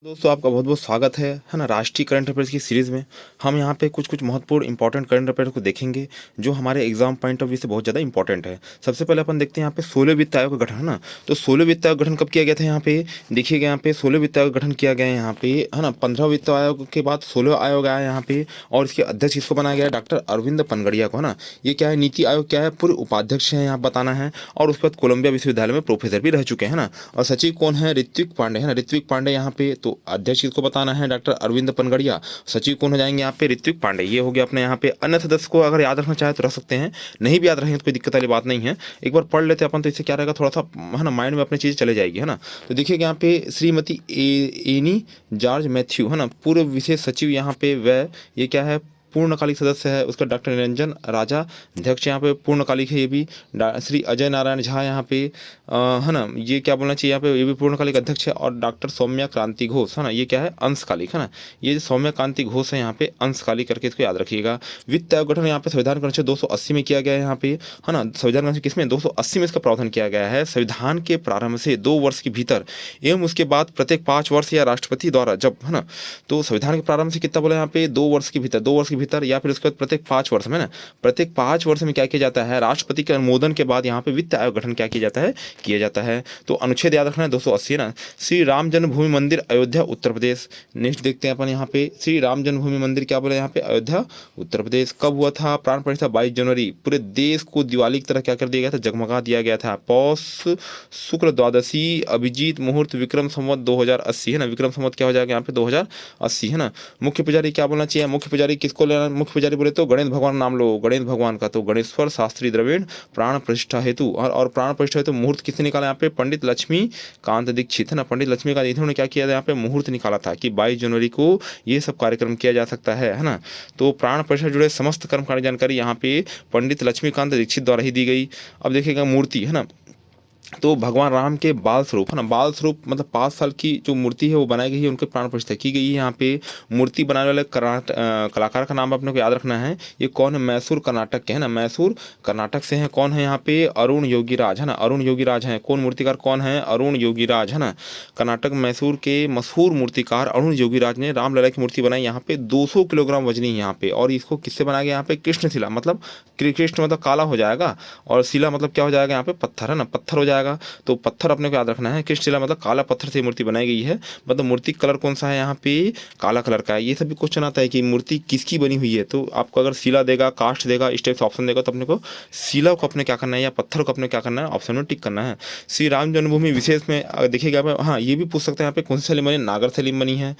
दोस्तों आपका बहुत बहुत स्वागत है ना। राष्ट्रीय करंट अफेयर्स की सीरीज़ में हम यहाँ पे कुछ महत्वपूर्ण इंपॉर्टेंट करंट अफेयर्स को देखेंगे जो हमारे एग्जाम पॉइंट ऑफ व्यू से बहुत ज़्यादा इंपॉर्टेंट है। सबसे पहले अपन देखते हैं यहाँ पे 16वें वित्त आयोग का गठन है ना। तो 16वें वित्त आयोग गठन कब किया गया था यहाँ पे देखिएगा। यहाँ पे 16वें वित्त आयोग गठन किया गया है यहाँ पे है ना। 15 वित्त आयोग के बाद 16वां आयोग आया यहाँ पे और इसके अध्यक्ष इसको बनाया गया डॉक्टर अरविंद पनगड़िया को है ना। ये क्या है, नीति आयोग क्या है, पूर्व उपाध्यक्ष है यहाँ बताना है। और उसके बाद कोलंबिया विश्वविद्यालय में प्रोफेसर भी रह चुके हैं ना। और सचिव कौन है, ऋत्विक पांडे है ना। ऋत्विक पांडे यहाँ पे, तो अध्यक्ष इसको बताना है डॉक्टर अरविंद पनगड़िया। सचिव कौन हो जाएंगे यहाँ पे, ऋत्विक पांडे। ये हो गया अपने यहाँ पे। अन्य सदस्य को अगर याद रखना चाहे तो रख सकते हैं, नहीं भी याद रखेंगे तो कोई दिक्कत वाली बात नहीं है। एक बार पढ़ लेते हैं अपन तो इससे क्या रहेगा, थोड़ा सा है ना माइंड में अपनी चीज़ चले जाएगी है ना। तो देखिएगा यहाँ पे श्रीमती एनी जॉर्ज मैथ्यू है ना, पूर्व विशेष सचिव यहाँ पे वह ये क्या है, पूर्णकालिक सदस्य है। उसका डॉक्टर निरंजन राजा अध्यक्ष यहाँ पे पूर्णकालिक है। ये भी श्री अजय नारायण झा यहाँ पे है ना, ये क्या बोलना चाहिए यहाँ पे, ये भी पूर्णकालिक अध्यक्ष है। और डॉक्टर सौम्या क्रांति घोष है ना, ये क्या है, अंशकालिक है ना। ये जो सौम्या क्रांति घोष है यहाँ पे अंशकालिक करके इसको याद रखिएगा। वित्त आयोग गठन यहाँ पे संविधान अनुच्छेद 280 में किया गया है यहाँ पे है ना। संविधान अनुच्छेद किसमें, 280 में इसका प्रावधान किया गया है। संविधान के प्रारंभ से 2 वर्ष के भीतर एवं उसके बाद प्रत्येक 5 वर्ष या राष्ट्रपति द्वारा जब है ना, तो संविधान के प्रारंभ से कितना बोला यहाँ पे, 2 वर्ष के भीतर, 2 वर्ष के भीतर या फिर उसके बाद प्रत्येक 5 वर्ष में ना, प्रत्येक 5 वर्ष में क्या किया जाता है, राष्ट्रपति के अनुमोदन के बाद यहाँ पे वित्त आयोग गठन क्या किया जाता है, किया जाता है। तो अनुच्छेद याद रखना है 280 ना। श्री राम जन्मभूमि मंदिर अयोध्या उत्तर प्रदेश। नेक्स्ट देखते हैं अपन यहाँ पे, श्री राम जन्मभूमि मंदिर क्या बोले यहाँ पे, अयोध्या उत्तर प्रदेश। कब हुआ था, प्राण प्रतिष्ठा 22 जनवरी। पूरे देश को दिवाली की तरह क्या कर दिया गया था, जगमगा दिया गया था। पौष शुक्ल द्वादशी अभिजीत मुहूर्त विक्रम संवत 2080 है ना। विक्रम संवत क्या हो जाएगा यहाँ पे, 2080 है ना। मुख्य पुजारी क्या बोलना चाहिए, मुख्य पुजारी किसको लेना, मुख्य पुजारी बोले तो गणेश भगवान नाम लो, गणेश भगवान का। तो गणेश्वर शास्त्री द्रविड़ प्राण प्रतिष्ठा हेतु और प्राण प्रतिष्ठा हेतु मुहूर्त किसने निकाला यहाँ पे, पंडित लक्ष्मी कांत दीक्षित है ना। पंडित लक्ष्मी कांत इन्होंने क्या किया था यहाँ पे, मुहूर्त निकाला था कि 22 जनवरी को ये सब कार्यक्रम किया जा सकता है ना। तो प्राण प्रतिष्ठा जुड़े समस्त कर्मकांड जानकारी यहाँ पे पंडित लक्ष्मीकांत दीक्षित द्वारा ही दी गई। अब देखिएगा मूर्ति है ना, तो भगवान राम के बाल स्वरूप है ना, बाल स्वरूप मतलब 5 साल की जो मूर्ति है वो बनाई गई है, उनके प्राण प्रतिष्ठा की गई है यहाँ पे। मूर्ति बनाने वाले कलाकार का नाम अपने को याद रखना है। ये कौन है, मैसूर कर्नाटक के है ना, मैसूर कर्नाटक से हैं। कौन है यहाँ पे, अरुण योगीराज है ना, अरुण योगीराज हैं। कौन मूर्तिकार कौन है, अरुण योगीराज है ना। कर्नाटक मैसूर के मशहूर मूर्तिकार अरुण योगीराज ने रामलला की मूर्ति बनाई यहाँ पे। 200 किलोग्राम वजनी है यहाँ पे। और इसको किससे बनाया गया यहाँ पे, कृष्णशिला, मतलब कृष्ण मतलब काला हो जाएगा और शिला मतलब क्या हो जाएगा यहाँ पे, पत्थर है ना, पत्थर हो जाएगा। तो पत्थर अपने को याद रखना है। कृष्णशिला मतलब काला पत्थर से मूर्ति बनाई गई है। मतलब मूर्ति कलर कौन सा है यहाँ पे, काला कलर का है। ये सभी क्वेश्चन आता है कि मूर्ति किसकी बनी हुई है, तो आपको अगर शिला देगा, काष्ठ देगा, इस टाइप से ऑप्शन देगा तो अपने को शिला को अपने क्या करना है या पत्थर को अपने क्या करना है, ऑप्शन में टिक करना है। श्री राम जन्मभूमि विशेष में देखिएगा, हाँ ये भी पूछ सकते हैं यहाँ पे कौन सी सैली बनी, नागर शैली बनी है।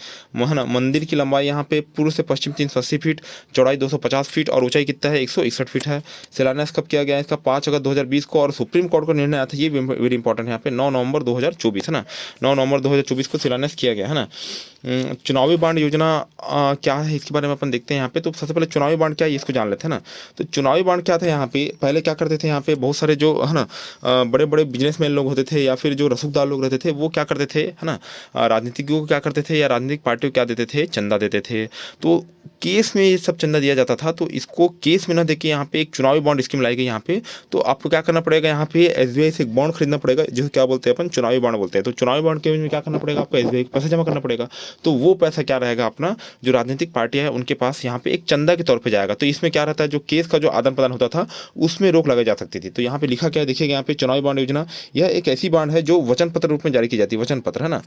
मंदिर की लंबाई यहाँ पे पूर्व से पश्चिम 380 फीट, चौड़ाई 250 फीट और ऊंचाई कितना है, 161 फीट है। शिलान्यास कब किया गया है इसका, 5 अगस्त 2020 को। और सुप्रीम कोर्ट का निर्णय आया था, ये वेरी इंपॉर्टेंट है यहाँ पे, 9 नवंबर 2024 है ना। 9 नवंबर 2024 को शिलान्यास किया गया है ना। चुनावी बांड योजना क्या है, इसके बारे में अपन देखते हैं यहाँ पे। तो सबसे पहले चुनावी बांड क्या है इसको जान लेते हैं ना। तो चुनावी बांड क्या था यहाँ पे, पहले क्या करते थे यहाँ पे, बहुत सारे जो है ना बड़े बड़े बिजनेसमैन लोग होते थे या फिर जो रसूखदार लोग रहते थे, वो क्या करते थे है ना, राजनीतिज्ञों को क्या करते थे या राजनीतिक पार्टियों को क्या देते थे, चंदा देते थे। तो केस में ये सब चंदा दिया जाता था। तो इसको केस में ना देके यहाँ पे एक चुनावी बॉन्ड स्कीम लाई गई यहाँ पे। तो आपको क्या करना पड़ेगा यहाँ पे, एसबीआई से एक बॉन्ड खरीदना पड़ेगा, जिसे क्या बोलते हैं अपन, चुनावी बॉन्ड बोलते हैं। तो चुनावी बॉन्ड के में क्या करना पड़ेगा आपको, एसबीआई को पैसा जमा करना पड़ेगा। तो वो पैसा क्या रहेगा अपना, जो राजनीतिक पार्टी है उनके पास यहाँ पे एक चंदा के तौर पर जाएगा। तो इसमें क्या रहता है, जो केस का जो आदान प्रदान होता था उसमें रोक लगाई जा सकती थी। तो यहाँ पे लिखा क्या है देखिएगा यहाँ पे, चुनावी बॉन्ड योजना यह एक ऐसी बॉन्ड है जो वचन पत्र रूप में जारी की जाती है। वचन पत्र है ना,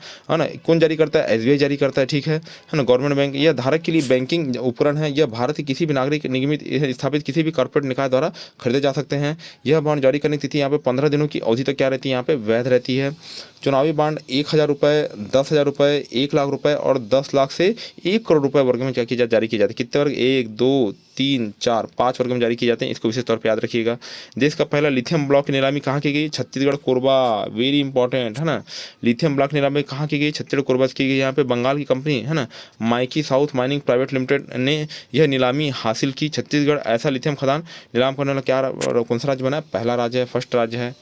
कौन जारी करता है, एसबीआई जारी करता है, ठीक है ना। गवर्नमेंट बैंक, यह धारक के लिए बैंकिंग उपकरण है। यह भारत के किसी भी नागरिक निगमित स्थापित किसी भी कॉर्पोरेट निकाय द्वारा खरीदे जा सकते हैं। यह बॉन्ड जारी करने की तिथि यहाँ पे 15 दिनों की अवधि तक क्या रहती है यहाँ पे, वैध रहती है। चुनावी बॉन्ड 1000 रुपये, 10,000 रुपये, 1 लाख रुपए और 10 लाख से 1 करोड़ रुपए वर्ग में क्या की जाती, जारी की जाती है। कितने वर्ग, 1 2 3 4 5 वर्ग में जारी किए जाते हैं। इसको विशेष तौर पर याद रखिएगा। देश का पहला लिथियम ब्लॉक की नीलामी कहाँ की गई, छत्तीसगढ़ कोरबा, वेरी इंपॉर्टेंट है ना। लिथियम ब्लॉक नीलामी कहाँ की गई, छत्तीसगढ़ कोरबा की गई। यहाँ पे बंगाल की कंपनी है ना, Mikey south mining private limited ने यह नीलामी हासिल की। छत्तीसगढ़ ऐसा लिथियम खदान नीलाम करने वाला क्या कौन सा राज्य बना है, पहला राज्य है, फर्स्ट राज्य है।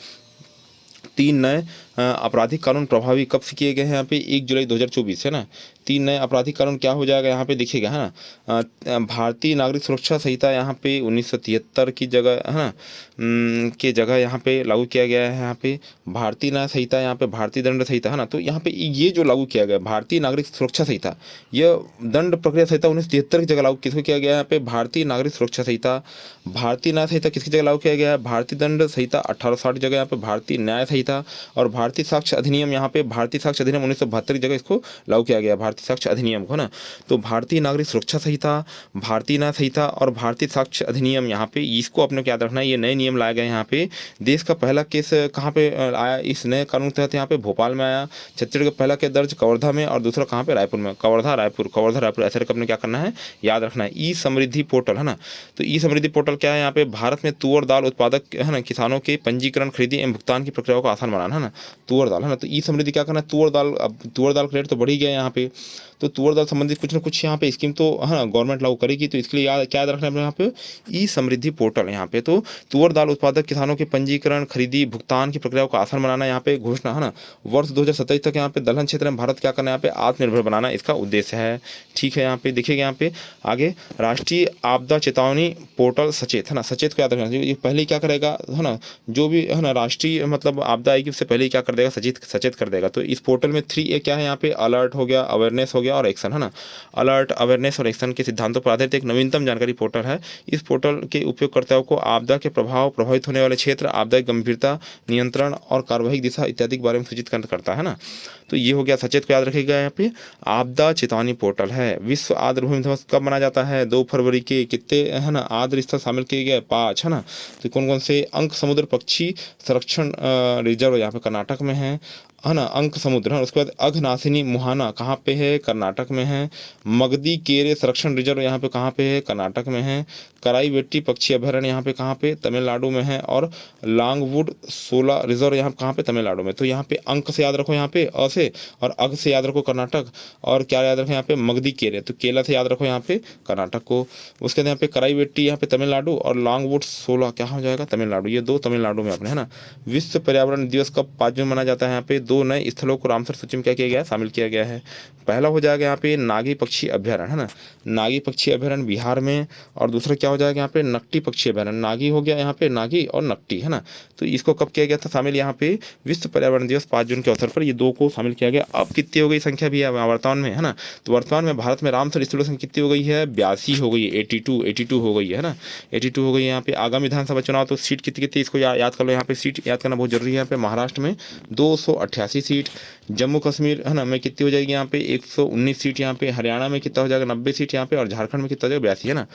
3 नए आपराधिक कानून प्रभावी कब से किए गए हैं यहाँ पे 1 जुलाई 2024 है ना। 3 नए आपराधिक कानून क्या हो जाएगा यहाँ पे देखिएगा, है ना। भारतीय नागरिक सुरक्षा संहिता यहाँ पे 1973 की जगह, है ना, के जगह यहाँ पे लागू किया गया है। यहाँ पे भारतीय न्याय संहिता, यहाँ पे भारतीय दंड संहिता, है ना। तो यहाँ पे ये जो लागू किया गया भारतीय नागरिक सुरक्षा संहिता, यह दंड प्रक्रिया संहिता 1973 की जगह लागू किसको किया गया है यहाँ पे, भारतीय नागरिक सुरक्षा संहिता। भारतीय न्याय संहिता किसकी जगह लागू किया गया है, भारतीय दंड संहिता 1860 की जगह यहाँ पे भारतीय न्याय संहिता। और भारतीय साक्ष्य अधिनियम, यहाँ पे भारतीय साक्ष्य अधिनियम 1972 की जगह इसको लागू किया गया, भारतीय साक्ष्य अधिनियम को ना। तो भारतीय नागरिक सुरक्षा संहिता, भारतीय न्याय संहिता और भारतीय साक्ष्य अधिनियम, यहाँ पे इसको अपने को याद रखना है। ये नए नियम लाए गए यहाँ पे। देश का पहला केस कहाँ पे आया इस नए कानून के तहत, यहाँ पे भोपाल में आया। छत्तीसगढ़ का पहला केस दर्ज कवर्धा में, और दूसरा कहाँ पे, रायपुर में। कवर्धा रायपुर ऐसे करके अपने क्या करना है, याद रखना है। ई समृद्धि पोर्टल, है ना। तो ई समृद्धि पोर्टल क्या है, यहाँ पे भारत में तुअर दाल उत्पादक, है ना, किसानों के पंजीकरण, खरीदी एवं भुगतान की प्रक्रियाओं को आसान बनाना, है ना। तुअर दाल, है ना। तो ई समृद्धि क्या करना है, तुअर दाल, अब तुअर दाल का रेट तो बढ़ ही गया यहाँ पे। तो तुअर दाल संबंधित कुछ ना कुछ यहाँ पे स्कीम तो, है ना, गवर्नमेंट लागू करेगी। तो इसके लिए क्या याद रखना है यहाँ पे, ई समृद्धि पोर्टल। यहाँ पे तो तुअर दाल उत्पादक किसानों के पंजीकरण, खरीदी, भुगतान की प्रक्रियाओं को आसान बनाना यहाँ पे घोषणा, है ना। वर्ष 2027 तक यहाँ पे दलहन क्षेत्र में भारत क्या करना है, यहाँ पे आत्मनिर्भर बनाना इसका उद्देश्य है। ठीक है, यहाँ पे देखिएगा, यहाँ पे आगे राष्ट्रीय आपदा चेतावनी पोर्टल सचेत, है ना। सचेत को याद रखना, ये पहले क्या करेगा, है ना, जो भी, है ना, राष्ट्रीय मतलब आपदा आएगी उससे पहले क्या कर देगा, सचेत कर देगा। तो इस पोर्टल में 3A क्या है, यहाँ पे अलर्ट हो गया, अवेयरनेस हो गया और एक्शन, है ना। अलर्ट, अवेयरनेस और एक्शन के सिद्धांतों पर आधारित एक नवीनतम जानकारी पोर्टल है। इस पोर्टल के उपयोगकर्ताओं को आपदा के प्रभावित होने वाले क्षेत्र, आपदा की गंभीरता, नियंत्रण और कार्यवाही दिशा इत्यादि के बारे में सूचित करता है ना। तो ये हो गया सचेत को याद रखिएगा। यहाँ पे आपदा चेतावनी पोर्टल है। विश्व आर्द्र भूमि दिवस कब मनाया जाता है, 2 फरवरी के। कितने, है ना, आर्द्र स्थल शामिल किए गए, 5, है ना। तो कौन कौन से, अंक समुद्र पक्षी संरक्षण रिजर्व यहाँ पे कर्नाटक में है ना, अंक समुद्र, है। उसके बाद अघनाशिनी मुहाना कहाँ पे है, कर्नाटक में है। मगदी केरे संरक्षण रिजर्व यहाँ पे कहाँ पे है, कर्नाटक में है। कराईवेट्टी पक्षी अभयारण्य यहाँ पे कहाँ पे, तमिलनाडु में है। और लॉन्गवुड सोला रिजर्व यहाँ कहाँ पे, तमिलनाडु में। तो यहाँ पे अंक से याद रखो, यहाँ पे अ से, और अग से याद रखो कर्नाटक, और क्या याद रखो यहाँ पे, मगदी केरे, तो केला से याद रखो यहाँ पे कर्नाटक को। उसके बाद यहाँ पे कराईवेट्टी यहाँ पे तमिलनाडु, और लॉन्गवुड सोला क्या हो जाएगा, तमिलनाडु। ये 2 तमिलनाडु में अपने, है ना। विश्व पर्यावरण दिवस कब 5 जून मनाया जाता है, यहाँ पे 2 नए स्थलों को रामसर सूची में क्या किया गया है, शामिल किया गया है। पहला हो जाएगा यहाँ पे नागी पक्षी अभयारण्य, है ना। नागी पक्षी अभयारण्य बिहार में। और दूसरा क्या हो जाएगा यहाँ पे, नकटी पक्षी अभयारण्य। नागी हो गया यहाँ पे, नागी और नकटी, है ना। तो इसको कब किया गया था शामिल, यहाँ पे विश्व पर्यावरण दिवस 5 जून के अवसर पर ये 2 को शामिल किया गया। अब कितनी हो गई संख्या भी है वर्तमान में, है ना। तो वर्तमान में भारत में रामसर स्थलों की कितनी हो गई है, 82 हो गई है, 82 हो गई है ना। 82 हो गई है यहाँ पे। आगामी विधानसभा चुनाव तो सीट कितनी कितनी इसको याद कर लो, यहाँ पे सीट याद करना बहुत जरूरी है। यहाँ पे महाराष्ट्र में 288 सीट, जम्मू कश्मीर, है ना, में कितनी हो जाएगी यहाँ पे 119 सीट, यहाँ पे हरियाणा में कितना हो जाएगा 90 सीट यहाँ पे, और झारखंड में कितना हो जाएगा 82, है ना।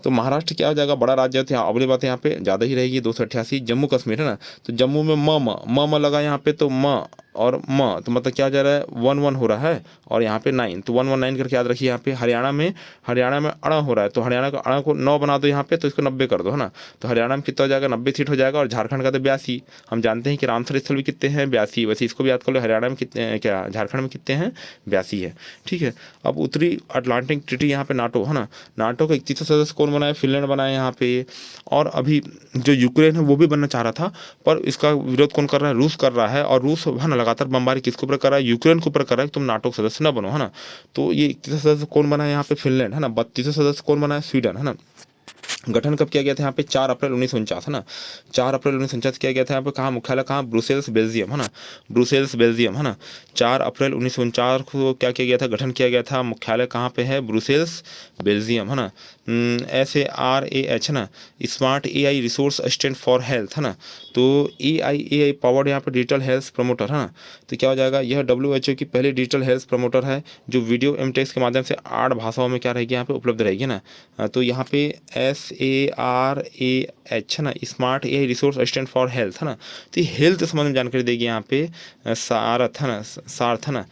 तो महाराष्ट्र क्या हो जाएगा, बड़ा राज्य है, अगली बात यहाँ पे ज़्यादा ही रहेगी 288। जम्मू कश्मीर, है ना, तो जम्मू में म लगा यहाँ पे, तो म और म, तो मतलब क्या जा रहा है, 1 हो रहा है, और यहाँ पे 9, तो 119 करके याद रखिए। यहाँ पे हरियाणा में अड़ा हो रहा है, तो हरियाणा का अड़ा को 9 बना दो यहाँ पे, तो इसको 90 कर दो, है ना। तो हरियाणा में कितना हो जाएगा, 90 सीट हो जाएगा। और झारखंड का तो 82, हम जानते हैं कि रामसर स्थल भी कितने हैं, 82, वैसे इसको भी याद कर लो, हरियाणा में कितने, क्या झारखंड में कितने हैं, 82 है। ठीक है। अब उत्तरी अटलांटिक ट्रीटी यहाँ पे नाटो, है ना। नाटो का 31 सदस्य कौन बनाए, फिनलैंड बनाए यहाँ पे। और अभी जो यूक्रेन है वो भी बनना चाह रहा था, पर इसका विरोध कौन कर रहा है, रूस कर रहा है। और रूस, है ना, लगातार बमबारी किसके ऊपर कर रहा है, यूक्रेन के ऊपर कर रहा है कि तुम नाटो का सदस्य ना बनो, है ना। तो ये 31 सदस्य कौन बना है यहाँ पे, फिनलैंड, है ना। 32 सदस्य कौन बना है, स्वीडन, है ना। गठन कब किया गया था यहाँ पे, 4 अप्रैल 1949, है ना। 4 अप्रैल 1949 किया गया था यहाँ पे। कहाँ मुख्यालय, कहाँ, ब्रुसेल्स बेल्जियम, है ना। ब्रुसेल्स बेल्जियम, है ना। 4 अप्रैल 1949 को क्या किया गया था, गठन किया गया था। मुख्यालय कहाँ पे है, ब्रुसेल्स बेल्जियम, है ना। SARAH, है ना, smart AI resource assistant for health, है ना। तो AI पावर्ड यहाँ पे डिजिटल हेल्थ प्रमोटर, है ना। तो क्या हो जाएगा, यह WHO की पहली डिजिटल हेल्थ प्रमोटर है, जो वीडियो टेक्स्ट के माध्यम से 8 भाषाओं में क्या रहेगी, यहाँ पे उपलब्ध रहेगी ना। तो यहाँ पे SARAH, है ना, smart AI resource assistant for health, है ना। तो हेल्थ संबंधी जानकारी देगी यहाँ पे सारथ, है ना, सार्थ, है ना।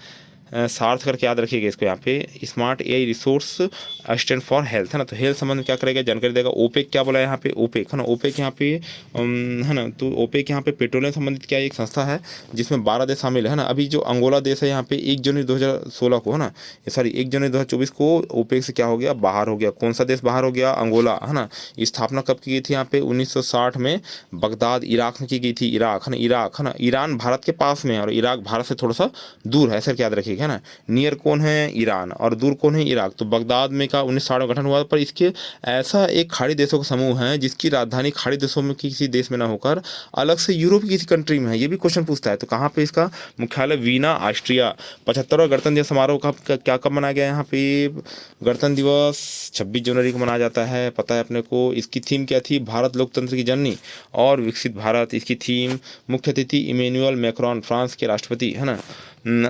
सार्थ करके याद रखिएगा इसको, यहाँ पे smart AI resource assistant for health, है ना। तो हेल्थ संबंध में क्या करेगा, जानकारी देगा। ओपेक क्या बोला यहाँ पे, ओपेक, है ना। ओपेक यहाँ पे है ना, तो ओपेक यहाँ पे पेट्रोलियम संबंधित क्या एक संस्था है जिसमें 12 देश शामिल है ना। अभी जो अंगोला देश है यहाँ पे 1 जनवरी 2016 को, है ना, सॉरी 1 जनवरी 2024 को ओपेक से क्या हो गया, बाहर हो गया। कौन सा देश बाहर हो गया, अंगोला, है ना। स्थापना कब की गई थी यहाँ पे, 1960 में बगदाद इराक में की गई थी। इराक, है ना, इराक, है ना। ईरान भारत के पास में है और इराक भारत से थोड़ा सा दूर है, सर याद रखिएगा, है ना। नियर कौन है, ईरान, और दूर कौन है, इराक। तो बगदाद में का 1960 में गठन हुआ, पर इसके ऐसा एक खाड़ी देशों का समूह है जिसकी राजधानी खाड़ी देशों में किसी देश में ना होकर अलग से यूरोप की किसी कंट्री में है। ये भी क्वेश्चन पूछता है। तो कहाँ पे इसका मुख्यालय, वीना, ऑस्ट्रिया। 75वां गणतंत्र दिवस समारोह का क्या कब मनाया गया यहाँ पे, गणतंत्र दिवस 26 जनवरी को मनाया जाता है, पता है अपने को। इसकी थीम क्या थी, भारत लोकतंत्र की जननी और विकसित भारत। इसकी थीम, मुख्य अतिथि इमैनुअल मैक्रोन, फ्रांस के राष्ट्रपति, है ना।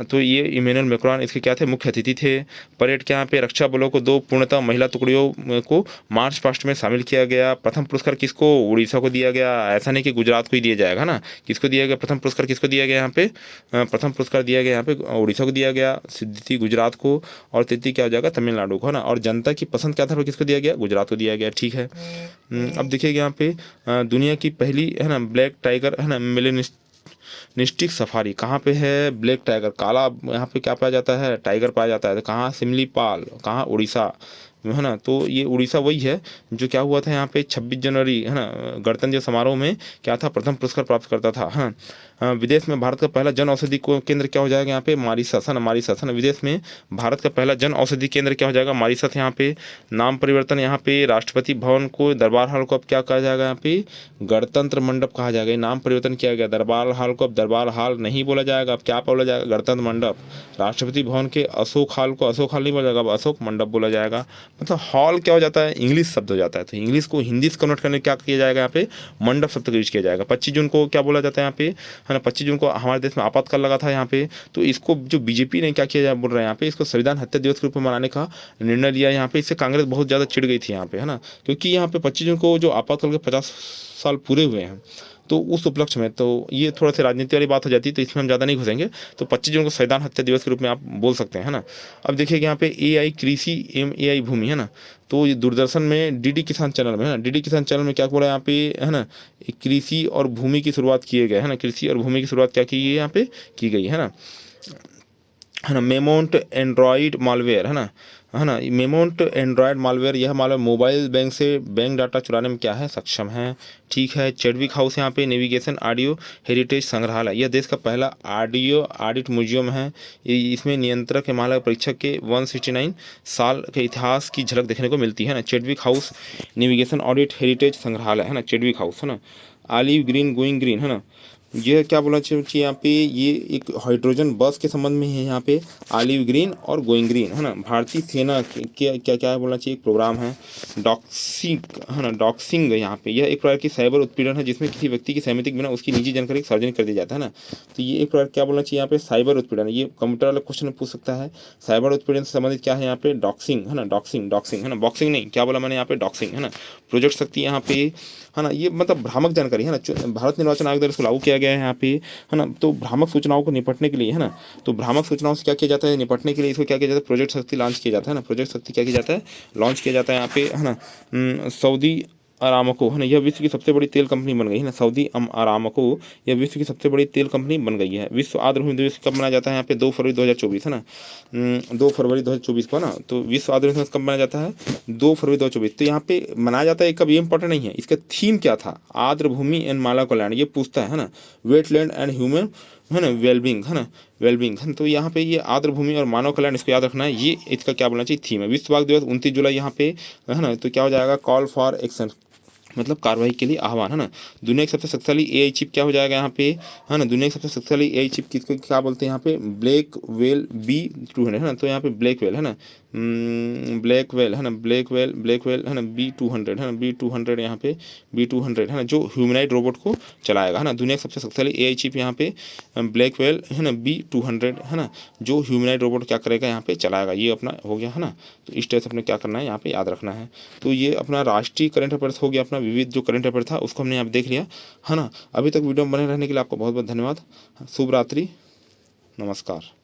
तो ये इमैनुअल मैक्रोन इसके क्या थे, मुख्य अतिथि थे। परेड के यहाँ पे रक्षा बलों को 2 पूर्णतः महिला टुकड़ियों को मार्च पास्ट में शामिल किया गया। प्रथम पुरस्कार किसको, उड़ीसा को दिया गया। ऐसा नहीं कि गुजरात को ही दिया जाएगा ना, किसको दिया गया प्रथम पुरस्कार, किसको दिया गया यहाँ पे, प्रथम पुरस्कार दिया गया यहाँ पे उड़ीसा को दिया गया, द्वितीय गुजरात को, और तृतीय क्या हो जाएगा, तमिलनाडु को, है ना। और जनता की पसंद के आधार पर किसको दिया गया, गुजरात को दिया गया, ठीक है। अब देखिएगा यहाँ पे दुनिया की पहली, है ना, ब्लैक टाइगर, है ना, निस्टिक सफारी कहाँ पे है, ब्लैक टाइगर, काला यहाँ पे क्या पाया जाता है, टाइगर पाया जाता है। तो कहाँ, सिमलीपाल, कहाँ, उड़ीसा, है ना। तो ये उड़ीसा वही है जो क्या हुआ था यहाँ पे 26 जनवरी, है ना, गणतंत्र समारोह में क्या था, प्रथम पुरस्कार प्राप्त करता था, है। विदेश में भारत का पहला जन औषधि केंद्र क्या हो जाएगा यहाँ पे, मॉरिशस, है ना, मॉरिशस, है ना। विदेश में भारत का पहला जन औषधि केंद्र क्या हो जाएगा, मॉरिशस। यहाँ पे नाम परिवर्तन, यहाँ पे राष्ट्रपति भवन को, दरबार हॉल को अब क्या कहा जाएगा, यहाँ पे गणतंत्र मंडप कहा जाएगा। नाम परिवर्तन किया गया, दरबार हॉल को अब दरबार हॉल नहीं बोला जाएगा, अब क्या बोला जाएगा, गणतंत्र मंडप। राष्ट्रपति भवन के अशोक हॉल को अशोक हॉल नहीं बोला जाएगा, अब अशोक मंडप बोला जाएगा। मतलब हॉल क्या हो जाता है, इंग्लिश शब्द हो जाता है, तो इंग्लिश को हिंदी से कन्वर्ट करने क्या किया जाएगा, यहाँ पे मंडप शब्द का यूज किया जाएगा। 25 जून को क्या बोला जाता है यहाँ पे, है ना, 25 जून को हमारे देश में आपातकाल लगा था यहाँ पे। तो इसको जो बीजेपी ने क्या किया जाए बोल रहे हैं यहाँ पे, इसको संविधान हत्या दिवस के रूप में मनाने का निर्णय लिया यहाँ पे। इससे कांग्रेस बहुत ज़्यादा चिढ़ गई थी यहाँ पे, है ना, क्योंकि यहाँ पे 25 जून को जो आपातकाल के 50 साल पूरे हुए हैं, तो उस उपलक्ष्य में, तो ये थोड़ा सी राजनीति वाली बात हो जाती है, तो इसमें हम ज़्यादा नहीं घुसेंगे। तो 25 जून को संविधान हत्या दिवस के रूप में आप बोल सकते हैं, है ना। अब देखिए यहाँ पे AI कृषि एवं AI भूमि, है ना। तो ये दूरदर्शन में DD किसान चैनल में, है ना, DD किसान चैनल में क्या बोला यहाँ पे, है ना, कृषि और भूमि की शुरुआत किए गए, है ना। कृषि और भूमि की शुरुआत क्या की है यहाँ पे की गई, है ना। मेमोंट एंड्रॉइड मालवेयर, है ना, मेमोंट एंड्रॉयड मालवेयर, यह मालवेयर मोबाइल बैंक से बैंक डाटा चुराने में क्या है, सक्षम है, ठीक है। चैडविक हाउस यहाँ पे नेविगेशन ऑडियो हेरिटेज संग्रहालय, यह देश का पहला ऑडियो ऑडिट म्यूजियम है। इसमें नियंत्रक के मालक परीक्षक के 169 साल के इतिहास की झलक देखने को मिलती है ना। Chadwick house navigation audit heritage संग्रहालय, है ना, चैडविक हाउस, है ना। ऑलिव ग्रीन गोइंग ग्रीन, है ना, यह क्या बोलना चाहिए यहाँ पे, ये एक हाइड्रोजन बस के संबंध में है यहाँ पे, ऑलिव ग्रीन और गोइंग ग्रीन, है ना। भारतीय सेना क्या क्या क्या बोलना चाहिए, एक प्रोग्राम है डॉक्सिंग, है ना, डॉक्सिंग यहाँ पे, यह एक प्रकार की साइबर उत्पीड़न है जिसमें किसी व्यक्ति की सहमति के बिना उसकी निजी जानकारी सार्वजनिक कर दी जाता है ना। तो ये एक प्रकार क्या बोलना चाहिए यहाँ पे, साइबर उत्पीड़न। ये कंप्यूटर वाला क्वेश्चन पूछ सकता है, साइबर उत्पीड़न से संबंधित क्या है यहाँ पे, डॉक्सिंग, है ना, डॉक्सिंग, डॉक्सिंग, है ना, बॉक्सिंग नहीं, क्या बोला मैंने यहाँ पे, डॉक्सिंग, है ना। प्रोजेक्ट शक्ति यहाँ पे, है ना, ये मतलब भ्रामक जानकारी, है ना। भारत निर्वाचन आयोग द्वारा इसको लागू किया गया है यहाँ पे, है ना। तो भ्रामक सूचनाओं को निपटने के लिए, है ना, तो भ्रामक सूचनाओं से क्या किया जाता है, निपटने के लिए इसको क्या किया जाता है, प्रोजेक्ट शक्ति लॉन्च किया जाता है ना। प्रोजेक्ट शक्ति क्या किया जाता है, लॉन्च किया जाता है यहाँ पे, है ना। सऊदी अरामको, है ना, यह विश्व की सबसे बड़ी तेल कंपनी बन गई है ना। सऊदी अरामको यह विश्व की सबसे बड़ी तेल कंपनी बन गई है। विश्व आर्द्र भूमि दिवस कब मनाया जाता है यहाँ पे, 2 फरवरी 2024, है ना, 2 फरवरी 2024 को, ना। तो विश्व आर्द्र भूमि दिवस कब मनाया जाता है, 2 फरवरी 2024। तो यहाँ पे मनाया जाता है कब, ये इंपॉर्टेंट नहीं है, इसका थीम क्या था, आर्द्र भूमि एंड माला कल्याण, ये पूछता है ना। वेटलैंड एंड ह्यूमन, है ना, वेलबिंग, है ना, वेलबिंग, है। तो यहाँ पे ये आर्द्र भूमि और मानव कल्याण, इसको याद रखना है, ये इसका क्या बोलना चाहिए, थीम है। विश्व बाघ दिवस 29 जुलाई यहाँ पे, है ना। तो क्या हो जाएगा, कॉल फॉर एक्शन, मतलब कार्रवाई के लिए आह्वान, है ना। दुनिया की सबसे शक्तिशाली AI चिप क्या हो जाएगा यहाँ पे, है ना। दुनिया की सबसे शक्तिशाली AI चिप किसको क्या बोलते हैं यहाँ पे, ब्लैक वेल B200, है ना। तो यहाँ पे ब्लैक वेल, है ना, ब्लैक वेल, है ना, ब्लैक वेल, है ना, B200, है ना, B200 यहाँ पे, B200, है ना, जो ह्यूमनॉइड रोबोट को चलाएगा, है ना। दुनिया की सबसे शक्तिशाली AI चिप यहाँ पे ब्लैक वेल, है ना, B200, है ना, जो ह्यूमनॉइड रोबोट क्या करेगा यहाँ पे चलाएगा, ये अपना हो गया, है ना। तो इस तरह से अपने क्या करना है यहाँ पे याद रखना है। तो ये अपना राष्ट्रीय करंट अफेयर्स हो गया, अपना विविध जो करंट अफेयर था उसको हमने यहाँ पे देख लिया, है ना। अभी तक वीडियो में बने रहने के लिए आपको बहुत बहुत धन्यवाद। शुभ रात्रि, नमस्कार।